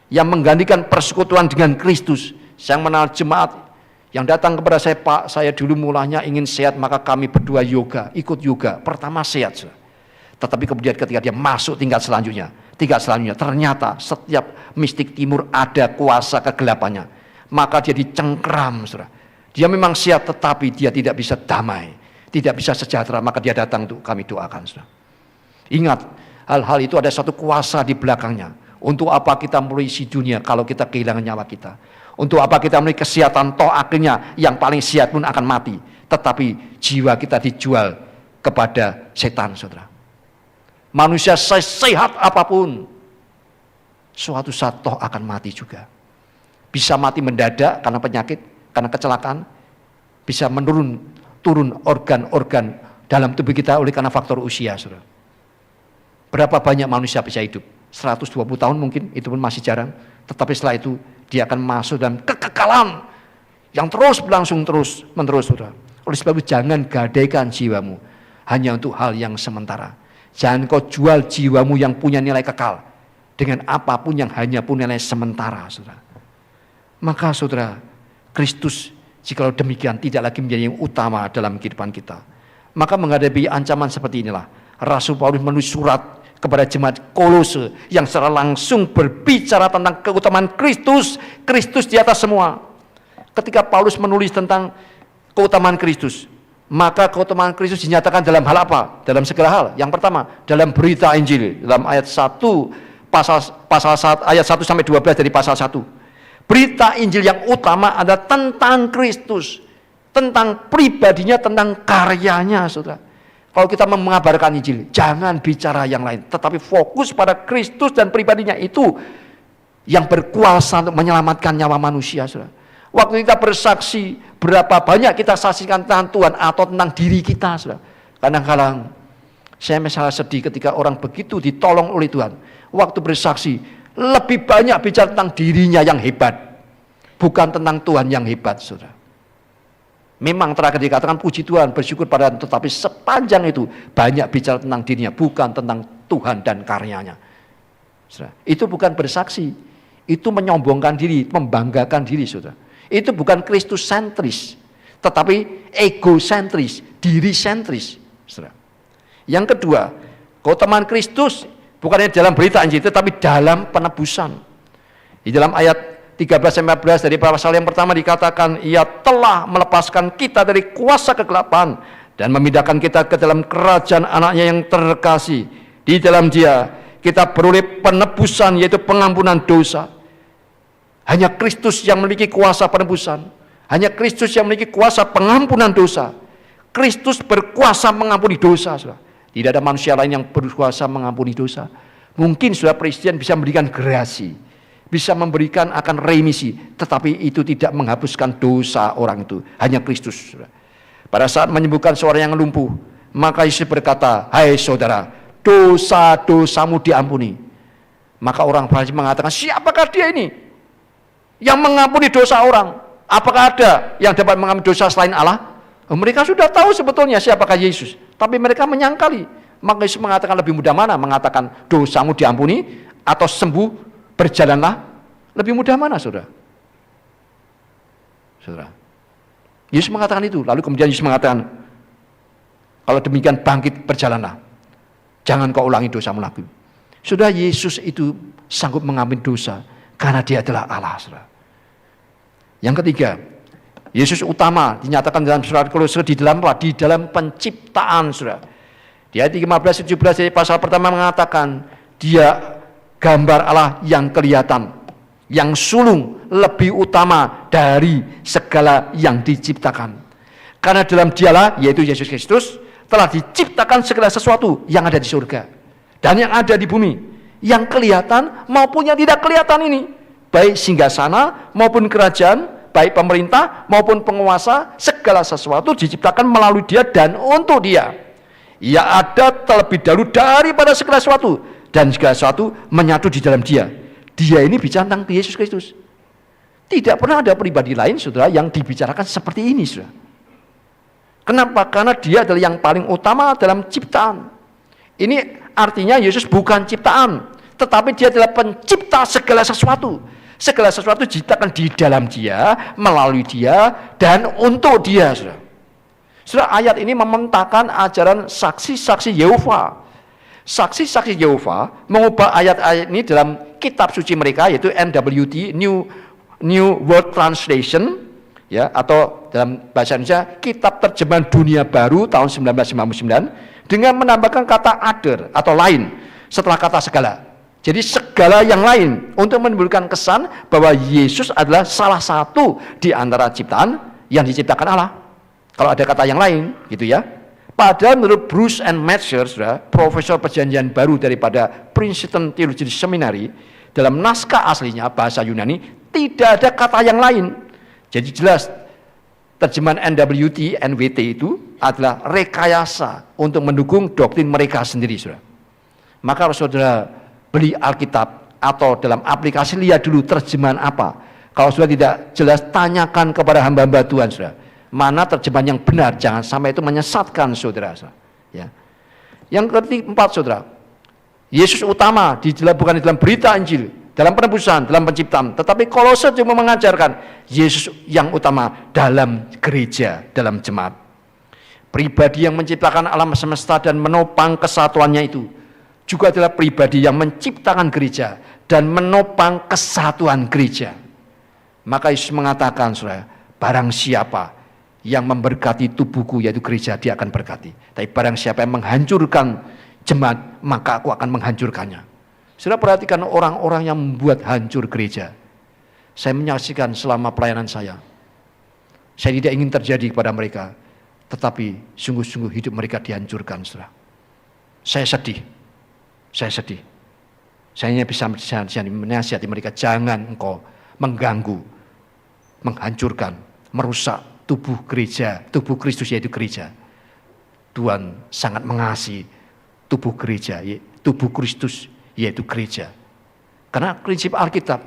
yang menggantikan persekutuan dengan Kristus. Saya mengenal jemaat yang datang kepada saya, Pak, saya dulu mulanya ingin sehat maka kami berdua yoga, ikut yoga. Pertama sehat, saudara. Tetapi kemudian ketika dia masuk tingkat selanjutnya ternyata setiap mistik timur ada kuasa kegelapannya. Maka dia dicengkram, saudara. Dia memang sehat tetapi dia tidak bisa damai, tidak bisa sejahtera, maka dia datang untuk kami doakan, saudara. Ingat, hal-hal itu ada satu kuasa di belakangnya. Untuk apa kita merisi dunia kalau kita kehilangan nyawa kita? Untuk apa kita memiliki kesehatan, toh akhirnya yang paling sehat pun akan mati. Tetapi jiwa kita dijual kepada setan, saudara. Manusia sehat apapun, suatu saat toh akan mati juga. Bisa mati mendadak karena penyakit, karena kecelakaan. Bisa turun organ-organ dalam tubuh kita oleh karena faktor usia, saudara. Berapa banyak manusia bisa hidup? 120 tahun mungkin, itu pun masih jarang. Tetapi setelah itu dia akan masuk dalam kekekalan yang terus berlangsung terus-menerus, saudara. Oleh sebab itu jangan gadaikan jiwamu hanya untuk hal yang sementara. Jangan kau jual jiwamu yang punya nilai kekal dengan apapun yang hanya pun nilai sementara, saudara. Maka saudara, Kristus jikalau demikian tidak lagi menjadi yang utama dalam kehidupan kita. Maka menghadapi ancaman seperti inilah Rasul Paulus menulis surat kepada jemaat Kolose yang secara langsung berbicara tentang keutamaan Kristus, Kristus di atas semua. Ketika Paulus menulis tentang keutamaan Kristus, maka keutamaan Kristus dinyatakan dalam hal apa? Dalam segala hal. Yang pertama, dalam berita Injil, dalam ayat 1 pasal 1 ayat 1 sampai 12 dari pasal 1. Berita Injil yang utama ada tentang Kristus, tentang pribadinya, tentang karyanya, saudara. Kalau kita mengabarkan Injil, jangan bicara yang lain, tetapi fokus pada Kristus dan pribadinya, itu yang berkuasa untuk menyelamatkan nyawa manusia, saudara. Waktu kita bersaksi, berapa banyak kita saksikan tentang Tuhan atau tentang diri kita, saudara. Kadang-kadang saya misalnya sedih ketika orang begitu ditolong oleh Tuhan. Waktu bersaksi, lebih banyak bicara tentang dirinya yang hebat, bukan tentang Tuhan yang hebat, saudara. Memang terakhir dikatakan puji Tuhan, bersyukur pada Tuhan, tetapi sepanjang itu banyak bicara tentang dirinya, bukan tentang Tuhan dan karyanya, saudara. Itu bukan bersaksi, itu menyombongkan diri, membanggakan diri, saudara. Itu bukan Kristus sentris, tetapi egosentris, diri sentris, saudara. Yang kedua, keutamaan Kristus bukan hanya dalam berita Injil, tetapi dalam penebusan. Di dalam ayat 13-14 dari pasal yang pertama dikatakan, Ia telah melepaskan kita dari kuasa kegelapan dan memindahkan kita ke dalam kerajaan anaknya yang terkasih. Di dalam Dia kita beroleh penebusan, yaitu pengampunan dosa. Hanya Kristus yang memiliki kuasa penebusan. Hanya Kristus yang memiliki kuasa pengampunan dosa. Kristus berkuasa mengampuni dosa, saudara. Tidak ada manusia lain yang berkuasa mengampuni dosa. Mungkin saudara Presiden bisa memberikan gerasi, bisa memberikan akan remisi, tetapi itu tidak menghapuskan dosa orang itu. Hanya Kristus, saudara. Pada saat menyembuhkan seorang yang lumpuh, maka Yesus berkata, "Hai saudara, dosa-dosamu diampuni." Maka orang Farisi mengatakan, "Siapakah dia ini yang mengampuni dosa orang? Apakah ada yang dapat mengampuni dosa selain Allah?" Mereka sudah tahu sebetulnya siapakah Yesus, tapi mereka menyangkali. Maka Yesus mengatakan lebih mudah mana? Mengatakan dosamu diampuni atau sembuh, berjalanlah. Lebih mudah mana, saudara? Saudara, Yesus mengatakan itu. Lalu kemudian Yesus mengatakan, kalau demikian bangkit berjalanlah. Jangan kau ulangi dosamu lagi. Sudah, Yesus itu sanggup mengampuni dosa karena dia adalah Allah. Saudara. Yang ketiga, Yesus utama dinyatakan dalam surat Kolose di dalam apa? Di dalam penciptaan. Saudara. Di ayat 15-17 dari pasal pertama mengatakan dia gambar Allah yang kelihatan, yang sulung, lebih utama dari segala yang diciptakan. Karena dalam dialah, yaitu Yesus Kristus, telah diciptakan segala sesuatu yang ada di surga dan yang ada di bumi, yang kelihatan maupun yang tidak kelihatan ini, baik singgasana maupun kerajaan, baik pemerintah maupun penguasa, segala sesuatu diciptakan melalui dia dan untuk dia. Ia ada terlebih dahulu daripada segala sesuatu, dan segala sesuatu menyatu di dalam dia. Dia ini bicara tentang Yesus Kristus. Tidak pernah ada pribadi lain, saudara, yang dibicarakan seperti ini, saudara. Kenapa? Karena dia adalah yang paling utama dalam ciptaan. Ini artinya Yesus bukan ciptaan, tetapi dia adalah pencipta segala sesuatu. Segala sesuatu diciptakan di dalam dia, melalui dia, dan untuk dia. Saudara, saudara, ayat ini mementahkan ajaran saksi-saksi Yehova. Saksi-saksi Yehova mengubah ayat-ayat ini dalam kitab suci mereka, yaitu NWT, New World Translation, ya, atau dalam bahasa Indonesia Kitab Terjemahan Dunia Baru tahun 1959, dengan menambahkan kata other atau lain setelah kata segala. Jadi segala yang lain untuk menimbulkan kesan bahwa Yesus adalah salah satu di antara ciptaan yang diciptakan Allah. Kalau ada kata yang lain, gitu ya. Padahal menurut Bruce and Metzger, profesor perjanjian baru daripada Princeton Theological Seminary, dalam naskah aslinya bahasa Yunani tidak ada kata yang lain. Jadi jelas terjemahan NWT itu adalah rekayasa untuk mendukung doktrin mereka sendiri, saudara. Maka kalau saudara beli Alkitab atau dalam aplikasi lihat dulu terjemahan apa. Kalau sudah tidak jelas, tanyakan kepada hamba-hamba Tuhan, saudara. Mana terjemahan yang benar, jangan sampai itu menyesatkan saudara. Ya. Yang keempat, saudara, Yesus utama bukan di dalam berita Injil, dalam penebusan, dalam penciptaan, tetapi Kolose cuma mengajarkan Yesus yang utama dalam gereja, dalam jemaat. Pribadi yang menciptakan alam semesta dan menopang kesatuannya itu juga adalah pribadi yang menciptakan gereja dan menopang kesatuan gereja. Maka Yesus mengatakan, saudara, barang siapa yang memberkati tubuhku, yaitu gereja, dia akan berkati. Tapi barang siapa yang menghancurkan jemaat, maka aku akan menghancurkannya. Saudara, perhatikan orang-orang yang membuat hancur gereja. Saya menyaksikan selama pelayanan saya. Saya tidak ingin terjadi kepada mereka, tetapi sungguh-sungguh hidup mereka dihancurkan, saudara. Saya sedih. Saya hanya bisa menasihati mereka, jangan engkau mengganggu, menghancurkan, merusak tubuh gereja, tubuh Kristus, yaitu gereja. Tuhan sangat mengasihi tubuh gereja, tubuh Kristus, yaitu gereja. Karena prinsip Alkitab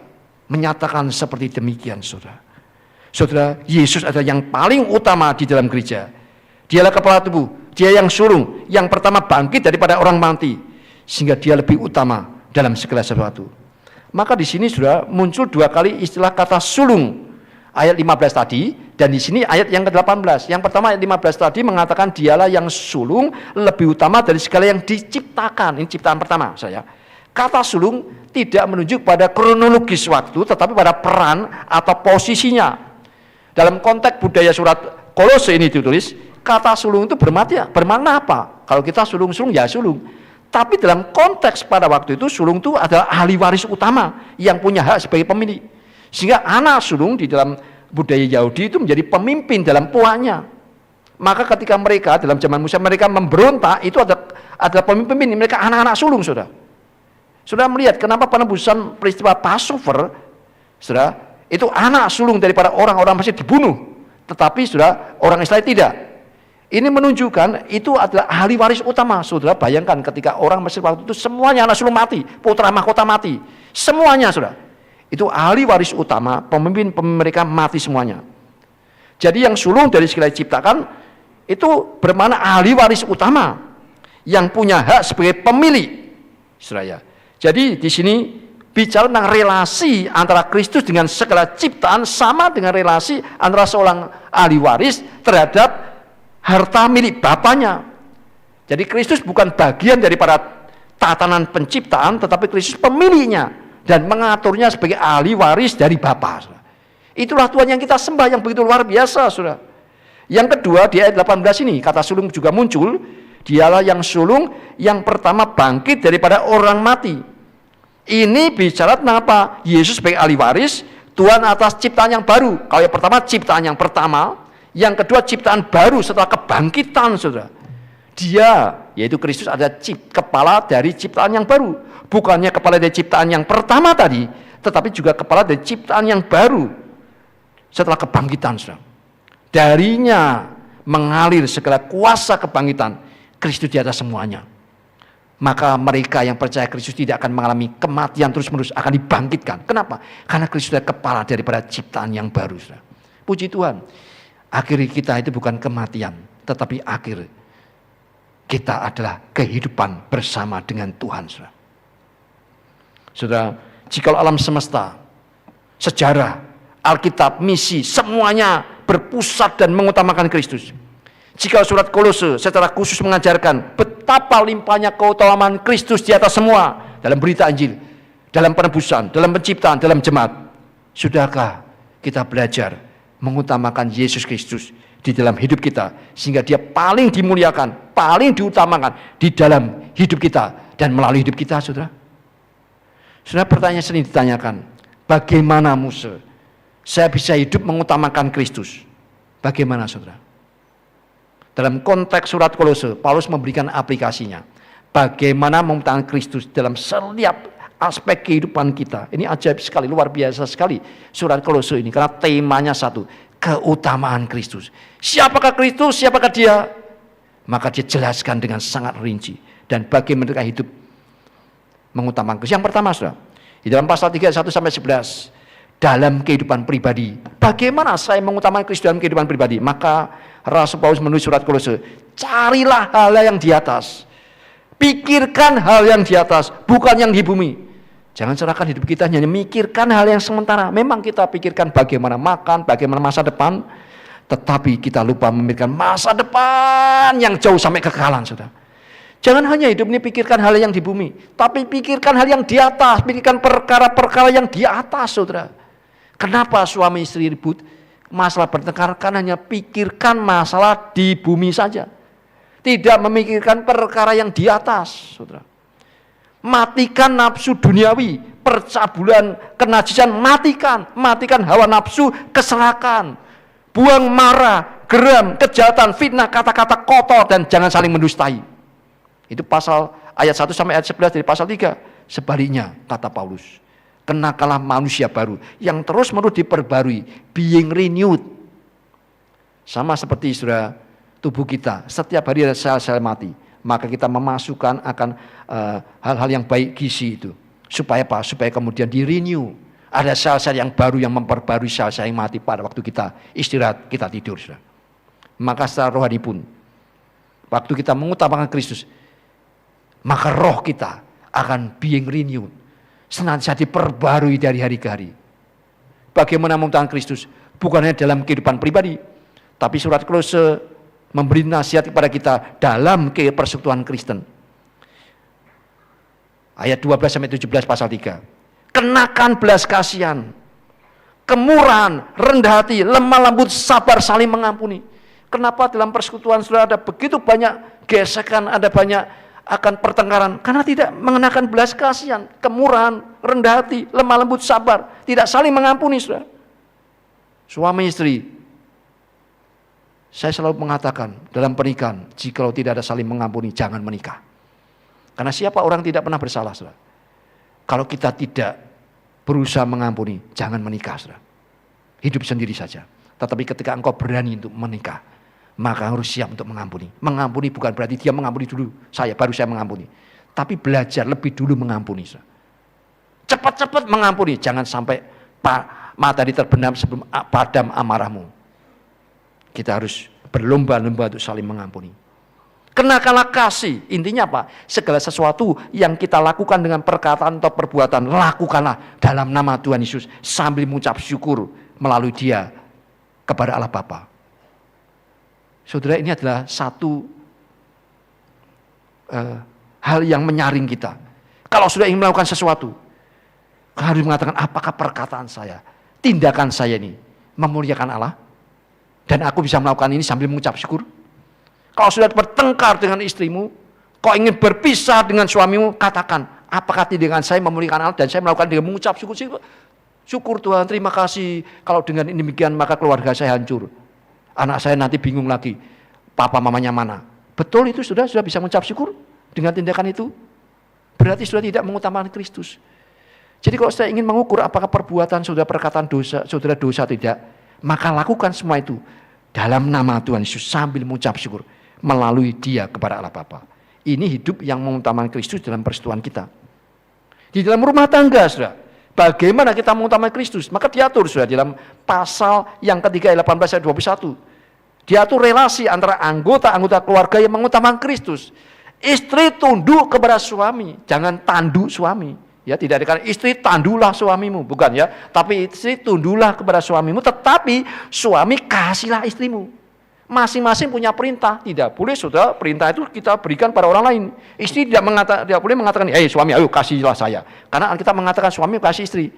menyatakan seperti demikian, saudara. Saudara, Yesus adalah yang paling utama di dalam gereja. Dialah kepala tubuh, dia yang sulung, yang pertama bangkit daripada orang mati, sehingga dia lebih utama dalam segala sesuatu. Maka di sini saudara muncul dua kali istilah kata sulung. Ayat 15 tadi, dan di sini ayat yang ke-18. Yang pertama ayat 15 tadi mengatakan dialah yang sulung, lebih utama dari segala yang diciptakan. Ini ciptaan pertama saya. Kata sulung tidak menunjuk pada kronologis waktu, tetapi pada peran atau posisinya. Dalam konteks budaya surat Kolose ini ditulis, kata sulung itu bermakna apa? Kalau kita sulung-sulung, ya sulung. Tapi dalam konteks pada waktu itu, sulung itu adalah ahli waris utama yang punya hak sebagai pemilik. Sehingga anak sulung di dalam budaya Yahudi itu menjadi pemimpin dalam puaknya. Maka ketika mereka dalam zaman Musa mereka memberontak, itu adalah pemimpin, mereka anak-anak sulung, saudara. Saudara melihat kenapa penebusan peristiwa Passover, saudara, itu anak sulung daripada orang-orang Mesir dibunuh, tetapi saudara orang Israel tidak. Ini menunjukkan itu adalah ahli waris utama. Saudara bayangkan ketika orang Mesir waktu itu semuanya anak sulung mati, putra mahkota mati, semuanya, saudara. Itu ahli waris utama, pemimpin mereka mati semuanya. Jadi yang sulung dari segala diciptakan itu bermakna ahli waris utama yang punya hak sebagai pemilik, saudara. Jadi di sini bicara tentang relasi antara Kristus dengan segala ciptaan, sama dengan relasi antara seorang ahli waris terhadap harta milik Bapaknya. Jadi Kristus bukan bagian daripada tatanan penciptaan, tetapi Kristus pemiliknya dan mengaturnya sebagai ahli waris dari Bapa. Itulah Tuhan yang kita sembah, yang begitu luar biasa, saudara. Yang kedua, di ayat 18 ini kata sulung juga muncul. Dialah yang sulung yang pertama bangkit daripada orang mati. Ini bicara tentang apa? Yesus sebagai ahli waris, Tuhan atas ciptaan yang baru. Kalau yang pertama ciptaan yang pertama, yang kedua ciptaan baru setelah kebangkitan, saudara. Dia, yaitu Kristus, ada kepala dari ciptaan yang baru. Bukannya kepala dari ciptaan yang pertama tadi, tetapi juga kepala dari ciptaan yang baru setelah kebangkitan, saudara. Darinya mengalir segala kuasa kebangkitan. Kristus di atas semuanya. Maka mereka yang percaya Kristus tidak akan mengalami kematian terus-menerus, akan dibangkitkan. Kenapa? Karena Kristus adalah kepala daripada ciptaan yang baru, saudara. Puji Tuhan. Akhir kita itu bukan kematian, tetapi akhir kita adalah kehidupan bersama dengan Tuhan, saudara. Saudara, jika alam semesta, sejarah, Alkitab, misi, semuanya berpusat dan mengutamakan Kristus. Jika surat Kolose secara khusus mengajarkan betapa limpahnya keutamaan Kristus di atas semua, dalam berita Injil, dalam penebusan, dalam penciptaan, dalam jemaat, sudahkah kita belajar mengutamakan Yesus Kristus di dalam hidup kita, sehingga dia paling dimuliakan, paling diutamakan di dalam hidup kita dan melalui hidup kita, saudara? Saudara, pertanyaan sering ditanyakan, bagaimana Musa saya bisa hidup mengutamakan Kristus? Bagaimana, saudara? Dalam konteks surat Kolose, Paulus memberikan aplikasinya. Bagaimana mengutamakan Kristus dalam setiap aspek kehidupan kita. Ini ajaib sekali, luar biasa sekali surat Kolose ini, karena temanya satu, keutamaan Kristus. Siapakah Kristus? Siapakah dia? Maka dia jelaskan dengan sangat rinci. Dan bagaimana mereka hidup mengutamakan Kristus. Yang pertama, saudara, di dalam pasal 3, 1-11, dalam kehidupan pribadi. Bagaimana saya mengutamakan Kristus dalam kehidupan pribadi? Maka Rasul Paulus menulis surat Kolose, carilah hal yang di atas. Pikirkan hal yang di atas, bukan yang di bumi. Jangan serahkan hidup kita hanya memikirkan hal yang sementara. Memang kita pikirkan bagaimana makan, bagaimana masa depan, tetapi kita lupa memikirkan masa depan yang jauh sampai kekekalan, saudara. Jangan hanya hidup ini pikirkan hal yang di bumi, tapi pikirkan hal yang di atas, pikirkan perkara-perkara yang di atas, saudara. Kenapa suami istri ribut? Masalah bertengkar kan hanya pikirkan masalah di bumi saja, tidak memikirkan perkara yang di atas, saudara. Matikan nafsu duniawi, percabulan, kenajisan, matikan hawa nafsu, keserakan, buang marah, geram, kejahatan, fitnah, kata-kata kotor, dan jangan saling mendustai. Itu pasal ayat 1 sampai ayat 11 dari pasal 3. Sebaliknya, kata Paulus, kenakanlah manusia baru yang terus-menerus diperbarui, being renewed. Sama seperti, saudara, tubuh kita, setiap hari ada sel-sel mati. Maka kita memasukkan akan hal-hal yang baik gizi itu. Supaya apa? Supaya kemudian di-renew. Ada sel-sel yang baru yang memperbarui sel-sel yang mati pada waktu kita istirahat, kita tidur, saudara. Maka secara rohani pun, waktu kita mengutamakan Kristus, maka roh kita akan being renewed, senantiasa diperbarui dari hari ke hari. Bagaimana mengutamakan Kristus? Bukan hanya dalam kehidupan pribadi, tapi surat Kolose memberi nasihat kepada kita dalam persekutuan Kristen. Ayat 12-17 pasal 3. Kenakan belas kasihan, kemurahan, rendah hati, lemah lembut, sabar, saling mengampuni. Kenapa dalam persekutuan saudara ada begitu banyak gesekan, ada banyak akan pertengkaran? Karena tidak mengenakan belas kasihan, kemurahan, rendah hati, lemah lembut, sabar, tidak saling mengampuni, saudara. Suami istri, saya selalu mengatakan dalam pernikahan, jikalau tidak ada saling mengampuni, jangan menikah. Karena siapa orang tidak pernah bersalah, saudara. Kalau kita tidak berusaha mengampuni, jangan menikah, saudara. Hidup sendiri saja. Tetapi ketika engkau berani untuk menikah, maka harus siap untuk mengampuni. Mengampuni bukan berarti dia mengampuni dulu, baru saya mengampuni. Tapi belajar lebih dulu mengampuni. Cepat-cepat mengampuni, jangan sampai matahari terbenam sebelum padam amarahmu. Kita harus berlomba-lomba untuk saling mengampuni. Kenakanlah kasih. Intinya apa? Segala sesuatu yang kita lakukan dengan perkataan atau perbuatan, lakukanlah dalam nama Tuhan Yesus sambil mengucap syukur melalui Dia kepada Allah Bapa. Saudara, ini adalah satu hal yang menyaring kita. Kalau sudah ingin melakukan sesuatu, harus mengatakan apakah perkataan saya, tindakan saya ini memuliakan Allah, dan aku bisa melakukan ini sambil mengucap syukur. Kalau sudah bertengkar dengan istrimu, kau ingin berpisah dengan suamimu, katakan, apakah tindakan saya memuliakan Allah dan saya melakukan dengan mengucap syukur. Syukur Tuhan, terima kasih. Kalau dengan demikian maka keluarga saya hancur. Anak saya nanti bingung lagi, papa mamanya mana. Betul itu sudah bisa mengucap syukur dengan tindakan itu. Berarti sudah tidak mengutamakan Kristus. Jadi kalau saya ingin mengukur apakah perbuatan saudara perkataan dosa, saudara dosa tidak, maka lakukan semua itu dalam nama Tuhan Yesus sambil mengucap syukur melalui Dia kepada Allah Bapa. Ini hidup yang mengutamakan Kristus dalam persekutuan kita. Di dalam rumah tangga, saudara, bagaimana kita mengutamakan Kristus? Maka diatur, saudara, dalam pasal yang ketiga ayat 18 ayat 21. Diatur relasi antara anggota-anggota keluarga yang mengutamakan Kristus. Istri tunduk kepada suami, jangan tanduk suami. Ya, tidak dikatakan istri tandulah suamimu, bukan ya. Tapi istri tunduklah kepada suamimu, tetapi suami kasihlah istrimu. Masing-masing punya perintah. Tidak boleh saudara perintah itu kita berikan pada orang lain. Istri tidak boleh mengatakan, "Hei suami, ayo kasihlah saya." Karena Alkitab mengatakan suami kasih istri.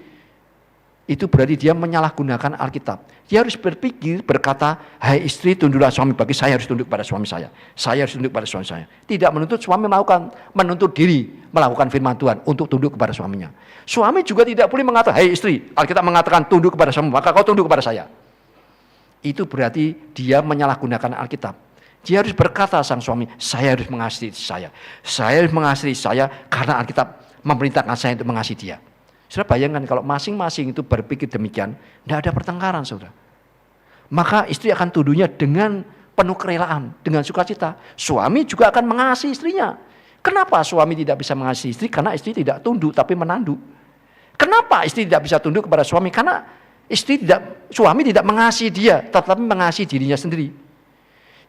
Itu berarti dia menyalahgunakan Alkitab. Dia harus berpikir, berkata, "Hai istri, tunduklah suami, bagi saya harus tunduk pada suami saya. Saya harus tunduk pada suami saya." Tidak menuntut suami menuntut diri melakukan firman Tuhan untuk tunduk kepada suaminya. Suami juga tidak boleh mengatakan, "Hai istri, Alkitab mengatakan tunduk kepada suami, maka kau tunduk kepada saya." Itu berarti dia menyalahgunakan Alkitab. Dia harus berkata sang suami, "Saya harus mengasihi saya. Saya harus mengasihi saya karena Alkitab memerintahkan saya untuk mengasihi dia." Saudara bayangkan kalau masing-masing itu berpikir demikian, tidak ada pertengkaran, saudara. Maka istri akan tunduknya dengan penuh kerelaan, dengan sukacita. Suami juga akan mengasihi istrinya. Kenapa suami tidak bisa mengasihi istri? Karena istri tidak tunduk tapi menanduk. Kenapa istri tidak bisa tunduk kepada suami? Karena suami tidak mengasihi dia, tetapi mengasihi dirinya sendiri.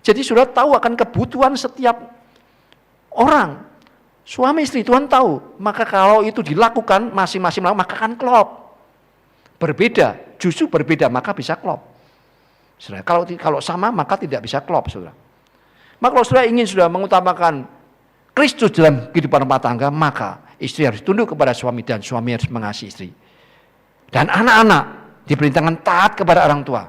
Jadi saudara tahu akan kebutuhan setiap orang. Suami istri Tuhan tahu, maka kalau itu dilakukan masing-masing maka akan klop. Berbeda, justru berbeda maka bisa klop. Saudara, kalau sama maka tidak bisa klop, saudara. Maka kalau saudara ingin sudah mengutamakan Kristus dalam kehidupan rumah tangga, maka istri harus tunduk kepada suami dan suami harus mengasihi istri. Dan anak-anak diperintahkan taat kepada orang tua.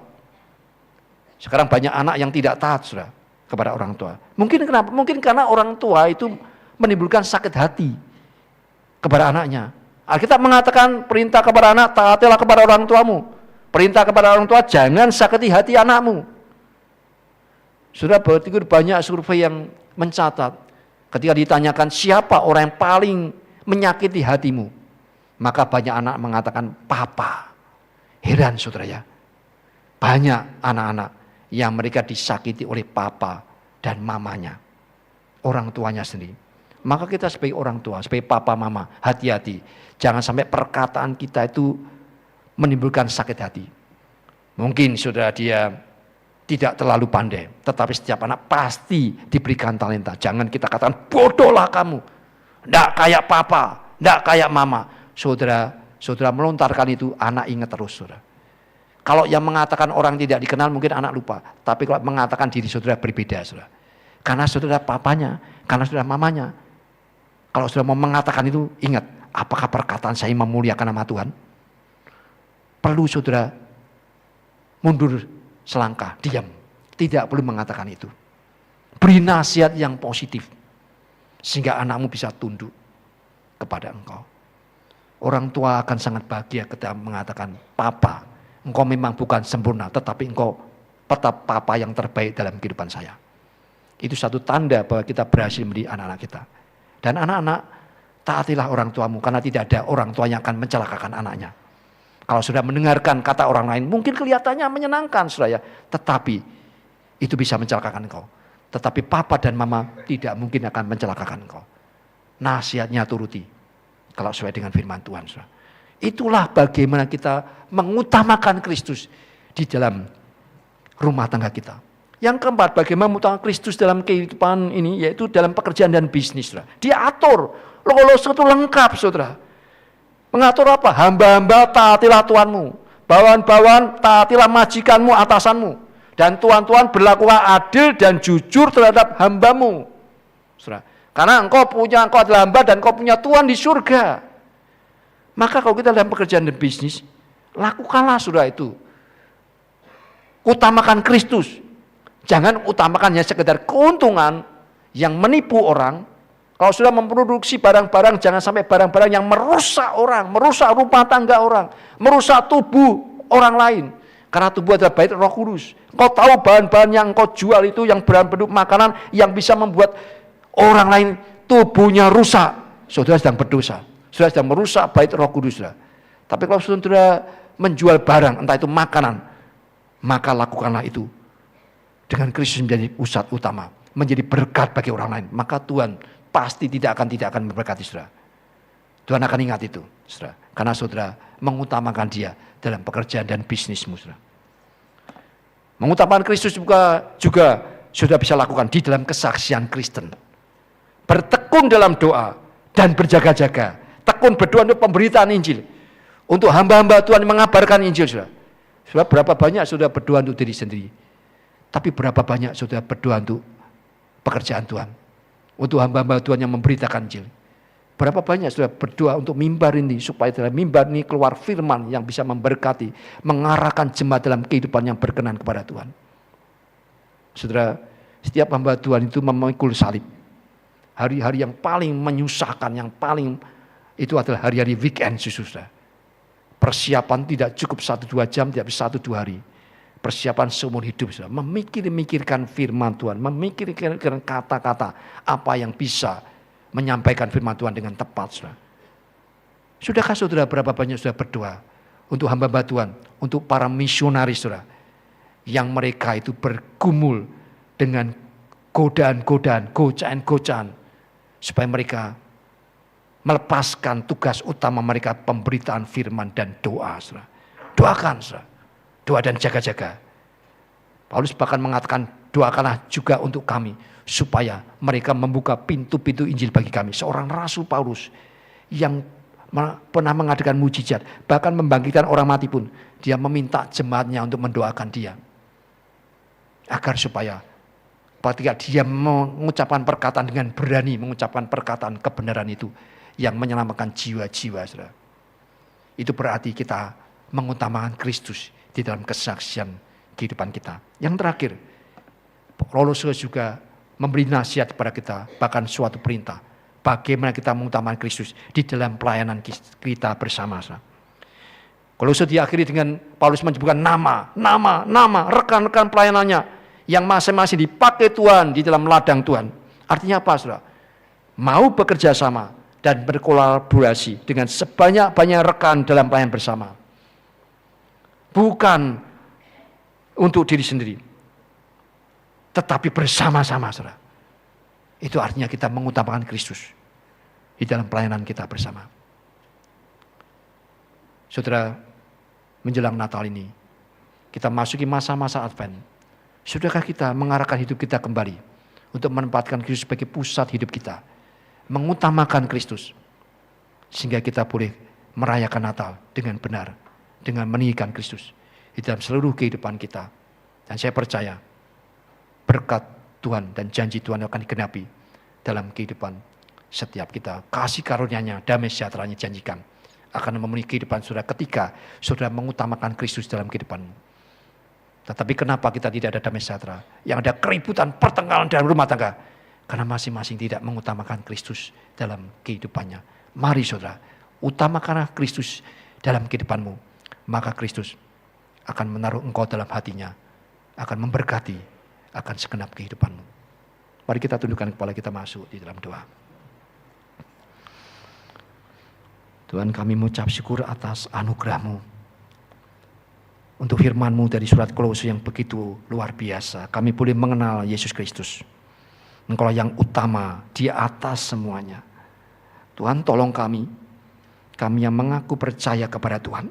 Sekarang banyak anak yang tidak taat, saudara, kepada orang tua. Mungkin kenapa? Mungkin karena orang tua itu menimbulkan sakit hati kepada anaknya. Alkitab mengatakan perintah kepada anak, taatilah kepada orang tuamu. Perintah kepada orang tua, jangan sakiti hati anakmu. Sudah berarti banyak survei yang mencatat, ketika ditanyakan siapa orang yang paling menyakiti hatimu, maka banyak anak mengatakan papa. Heran saudara ya, banyak anak-anak yang mereka disakiti oleh papa dan mamanya, orang tuanya sendiri. Maka kita sebagai orang tua, sebagai papa mama, hati-hati. Jangan sampai perkataan kita itu menimbulkan sakit hati. Mungkin saudara dia tidak terlalu pandai, tetapi setiap anak pasti diberikan talenta. Jangan kita katakan, bodohlah kamu. Tidak kayak papa, tidak kayak mama. Saudara melontarkan itu, anak ingat terus saudara. Kalau yang mengatakan orang tidak dikenal mungkin anak lupa. Tapi kalau mengatakan diri saudara berbeda saudara. Karena saudara papanya, karena saudara mamanya. Kalau sudah mau mengatakan itu, ingat, apakah perkataan saya memuliakan nama Tuhan? Perlu saudara mundur selangkah, diam. Tidak perlu mengatakan itu. Beri nasihat yang positif. Sehingga anakmu bisa tunduk kepada engkau. Orang tua akan sangat bahagia ketika mengatakan, "Papa, engkau memang bukan sempurna, tetapi engkau tetap papa yang terbaik dalam kehidupan saya." Itu satu tanda bahwa kita berhasil mendidik anak-anak kita. Dan anak-anak, taatilah orang tuamu, karena tidak ada orang tua yang akan mencelakakan anaknya. Kalau sudah mendengarkan kata orang lain, mungkin kelihatannya menyenangkan, saudara ya, tetapi itu bisa mencelakakan engkau. Tetapi papa dan mama tidak mungkin akan mencelakakan engkau. Nasihatnya turuti, kalau sesuai dengan firman Tuhan, saudara. Itulah bagaimana kita mengutamakan Kristus di dalam rumah tangga kita. Yang keempat, bagaimana mengutamakan Kristus dalam kehidupan ini, yaitu dalam pekerjaan dan bisnis. Saudara. Dia atur, Kolose itu lengkap, saudara. Mengatur apa? Hamba-hamba taatilah Tuhanmu, bawahan-bawahan taatilah majikanmu, atasanmu, dan tuan-tuan berlakulah adil dan jujur terhadap hambamu. Saudara. Karena engkau adalah hamba dan engkau punya Tuhan di surga. Maka kalau kita dalam pekerjaan dan bisnis, lakukanlah saudara itu. Utamakan Kristus. Jangan utamakannya sekedar keuntungan yang menipu orang. Kalau sudah memproduksi barang-barang, jangan sampai barang-barang yang merusak orang, merusak rumah tangga orang, merusak tubuh orang lain. Karena tubuh adalah bait Roh Kudus. Kau tahu bahan-bahan yang kau jual itu yang berbentuk makanan yang bisa membuat orang lain tubuhnya rusak. Saudara sedang berdosa. Saudara sedang merusak bait Roh Kudus. Tapi kalau saudara menjual barang, entah itu makanan, maka lakukanlah itu dengan Kristus menjadi pusat utama, menjadi berkat bagi orang lain. Maka Tuhan pasti tidak akan memberkati saudara. Tuhan akan ingat itu, saudara. Karena saudara mengutamakan Dia dalam pekerjaan dan bisnismu, saudara. Mengutamakan Kristus juga sudah bisa lakukan di dalam kesaksian Kristen. Bertekun dalam doa dan berjaga-jaga. Tekun berdoa untuk pemberitaan Injil. Untuk hamba-hamba Tuhan mengabarkan Injil, saudara. Saudara, berapa banyak saudara berdoa untuk diri sendiri? Tapi berapa banyak saudara berdoa untuk pekerjaan Tuhan? Untuk hamba-hamba Tuhan yang memberitakan Injil. Berapa banyak saudara berdoa untuk mimbar ini, supaya dalam mimbar ini keluar firman yang bisa memberkati, mengarahkan jemaat dalam kehidupan yang berkenan kepada Tuhan. Saudara, setiap hamba Tuhan itu memikul salib. Hari-hari yang paling menyusahkan, yang paling itu adalah hari-hari weekend, saudara. Persiapan tidak cukup 1-2 jam, tidak bisa 1-2 hari. Persiapan seumur hidup, saudara. Memikirkan firman Tuhan, memikirkan kata-kata apa yang bisa menyampaikan firman Tuhan dengan tepat, saudara. Sudahkah saudara berapa banyak saudara berdoa untuk hamba-hamba Tuhan, untuk para misionaris, saudara, yang mereka itu bergumul dengan godaan-godaan, gocaan-gocaan, supaya mereka melepaskan tugas utama mereka, pemberitaan firman dan doa, saudara. Doakan, saudara. Doa dan jaga-jaga. Paulus bahkan mengatakan, doakanlah juga untuk kami, supaya mereka membuka pintu-pintu Injil bagi kami. Seorang Rasul Paulus yang pernah mengadakan mujizat, bahkan membangkitkan orang mati pun, dia meminta jemaatnya untuk mendoakan dia. Agar supaya ketika dia mengucapkan perkataan dengan berani, mengucapkan perkataan kebenaran itu, yang menyelamatkan jiwa-jiwa, saudara. Itu berarti kita mengutamakan Kristus di dalam kesaksian kehidupan kita. Yang terakhir, Kolose juga memberi nasihat kepada kita, bahkan suatu perintah, bagaimana kita mengutamakan Kristus di dalam pelayanan kita bersama. Kolose diakhiri dengan Paulus menyebutkan nama, rekan-rekan pelayanannya yang masing-masing dipakai Tuhan di dalam ladang Tuhan. Artinya apa, saudara? Mau bekerja sama dan berkolaborasi dengan sebanyak-banyak rekan dalam pelayanan bersama. Bukan untuk diri sendiri, tetapi bersama-sama, saudara. Itu artinya kita mengutamakan Kristus di dalam pelayanan kita bersama. Saudara, menjelang Natal ini, kita masuki masa-masa Advent. Sudahkah kita mengarahkan hidup kita kembali untuk menempatkan Kristus sebagai pusat hidup kita, mengutamakan Kristus, sehingga kita boleh merayakan Natal dengan benar, dengan meninggikan Kristus di dalam seluruh kehidupan kita. Dan saya percaya berkat Tuhan dan janji Tuhan akan digenapi dalam kehidupan setiap kita. Kasih karunia-Nya, damai sejahtera-Nya janjikan akan memenuhi kehidupan saudara ketika saudara mengutamakan Kristus dalam kehidupanmu. Tetapi kenapa kita tidak ada damai sejahtera? Yang ada keributan, pertengkaran dalam rumah tangga. Karena masing-masing tidak mengutamakan Kristus dalam kehidupannya. Mari saudara, utamakanlah Kristus dalam kehidupanmu. Maka Kristus akan menaruh engkau dalam hatinya, akan memberkati, akan segenap kehidupanmu. Mari kita tundukkan kepala kita, masuk di dalam doa. Tuhan, kami mengucap syukur atas anugerah-Mu, untuk firman-Mu dari surat Kolose yang begitu luar biasa. Kami boleh mengenal Yesus Kristus, Engkau yang utama di atas semuanya. Tuhan, tolong kami yang mengaku percaya kepada Tuhan,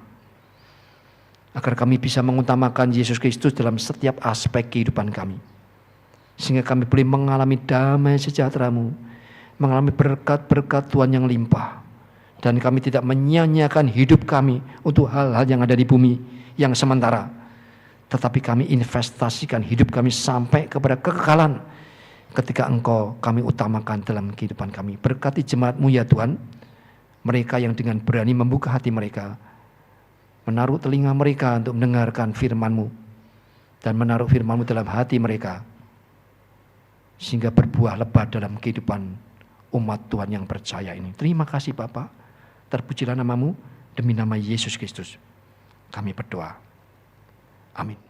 agar kami bisa mengutamakan Yesus Kristus dalam setiap aspek kehidupan kami. Sehingga kami boleh mengalami damai sejahtera-Mu, mengalami berkat-berkat Tuhan yang limpah. Dan kami tidak menyia-nyiakan hidup kami untuk hal-hal yang ada di bumi yang sementara. Tetapi kami investasikan hidup kami sampai kepada kekekalan ketika Engkau kami utamakan dalam kehidupan kami. Berkati jemaat-Mu ya Tuhan, mereka yang dengan berani membuka hati mereka, menaruh telinga mereka untuk mendengarkan firman-Mu, dan menaruh firman-Mu dalam hati mereka, sehingga berbuah lebat dalam kehidupan umat Tuhan yang percaya ini. Terima kasih Bapa, terpujilah nama-Mu, demi nama Yesus Kristus kami berdoa. Amin.